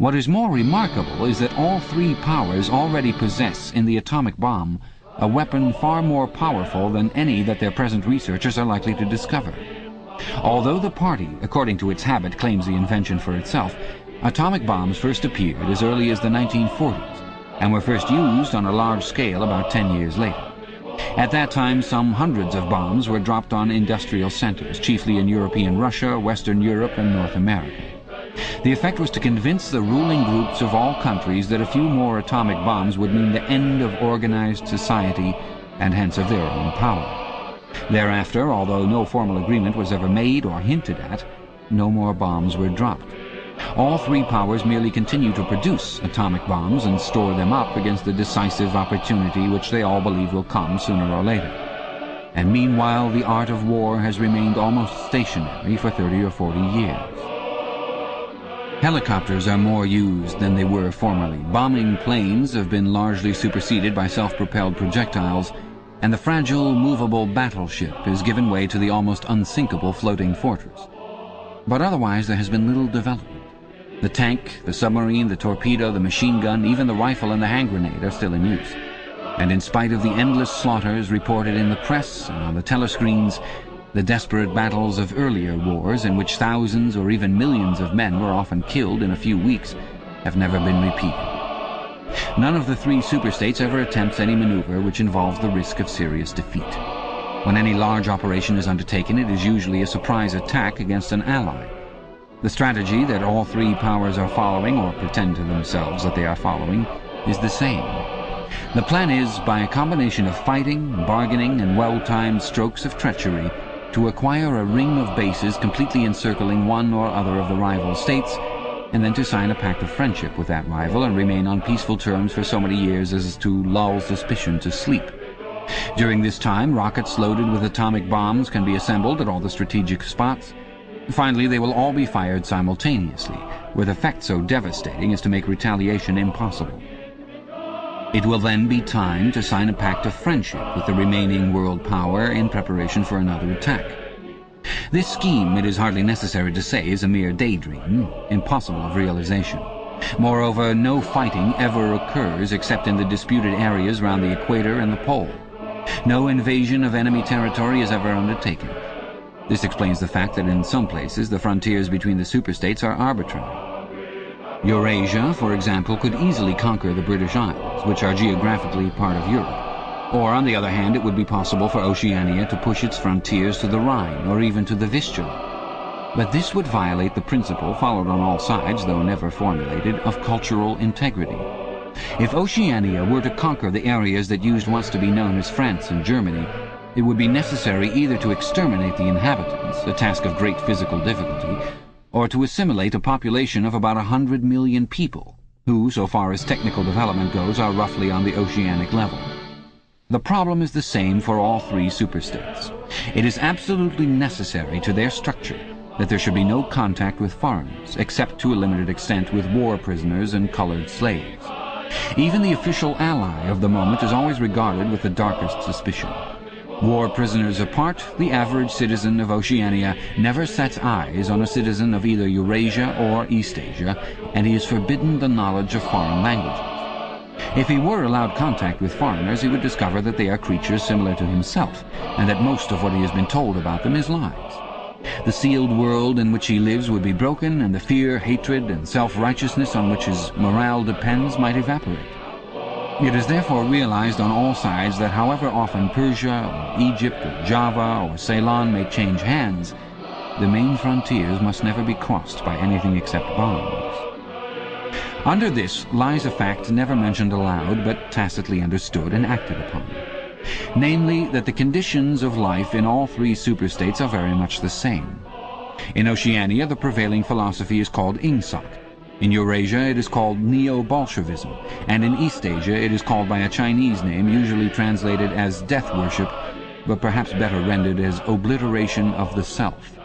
What is more remarkable is that all three powers already possess in the atomic bomb a weapon far more powerful than any that their present researchers are likely to discover. Although the party, according to its habit, claims the invention for itself, atomic bombs first appeared as early as the 1940s and were first used on a large scale about 10 years later. At that time, some hundreds of bombs were dropped on industrial centers, chiefly in European Russia, Western Europe, and North America. The effect was to convince the ruling groups of all countries that a few more atomic bombs would mean the end of organized society and hence of their own power. Thereafter, although no formal agreement was ever made or hinted at, no more bombs were dropped. All three powers merely continue to produce atomic bombs and store them up against the decisive opportunity which they all believe will come sooner or later. And meanwhile, the art of war has remained almost stationary for 30 or 40 years. Helicopters are more used than they were formerly. Bombing planes have been largely superseded by self-propelled projectiles, and the fragile, movable battleship has given way to the almost unsinkable floating fortress. But otherwise there has been little development. The tank, the submarine, the torpedo, the machine gun, even the rifle and the hand grenade are still in use. And in spite of the endless slaughters reported in the press and on the telescreens, the desperate battles of earlier wars, in which thousands or even millions of men were often killed in a few weeks, have never been repeated. None of the three superstates ever attempts any maneuver which involves the risk of serious defeat. When any large operation is undertaken, it is usually a surprise attack against an ally. The strategy that all three powers are following, or pretend to themselves that they are following, is the same. The plan is, by a combination of fighting, bargaining, and well-timed strokes of treachery, to acquire a ring of bases completely encircling one or other of the rival states, and then to sign a pact of friendship with that rival and remain on peaceful terms for so many years as to lull suspicion to sleep. During this time, rockets loaded with atomic bombs can be assembled at all the strategic spots. Finally, they will all be fired simultaneously, with effect so devastating as to make retaliation impossible. It will then be time to sign a pact of friendship with the remaining world power in preparation for another attack. This scheme, it is hardly necessary to say, is a mere daydream, impossible of realization. Moreover, no fighting ever occurs except in the disputed areas round the equator and the pole. No invasion of enemy territory is ever undertaken. This explains the fact that in some places the frontiers between the superstates are arbitrary. Eurasia, for example, could easily conquer the British Isles, which are geographically part of Europe. Or, on the other hand, it would be possible for Oceania to push its frontiers to the Rhine, or even to the Vistula. But this would violate the principle, followed on all sides, though never formulated, of cultural integrity. If Oceania were to conquer the areas that used once to be known as France and Germany, it would be necessary either to exterminate the inhabitants, a task of great physical difficulty, or to assimilate a population of about 100 million people, who, so far as technical development goes, are roughly on the oceanic level. The problem is the same for all three superstates. It is absolutely necessary to their structure that there should be no contact with foreigners, except to a limited extent with war prisoners and colored slaves. Even the official ally of the moment is always regarded with the darkest suspicion. War prisoners apart, the average citizen of Oceania never sets eyes on a citizen of either Eurasia or Eastasia, and he is forbidden the knowledge of foreign languages. If he were allowed contact with foreigners, he would discover that they are creatures similar to himself, and that most of what he has been told about them is lies. The sealed world in which he lives would be broken, and the fear, hatred, and self-righteousness on which his morale depends might evaporate. It is therefore realized on all sides that however often Persia, or Egypt, or Java, or Ceylon may change hands, the main frontiers must never be crossed by anything except bombs. Under this lies a fact never mentioned aloud, but tacitly understood and acted upon. Namely, that the conditions of life in all three superstates are very much the same. In Oceania, the prevailing philosophy is called Ingsoc. In Eurasia, it is called Neo-Bolshevism, and in Eastasia it is called by a Chinese name usually translated as death worship, but perhaps better rendered as obliteration of the self.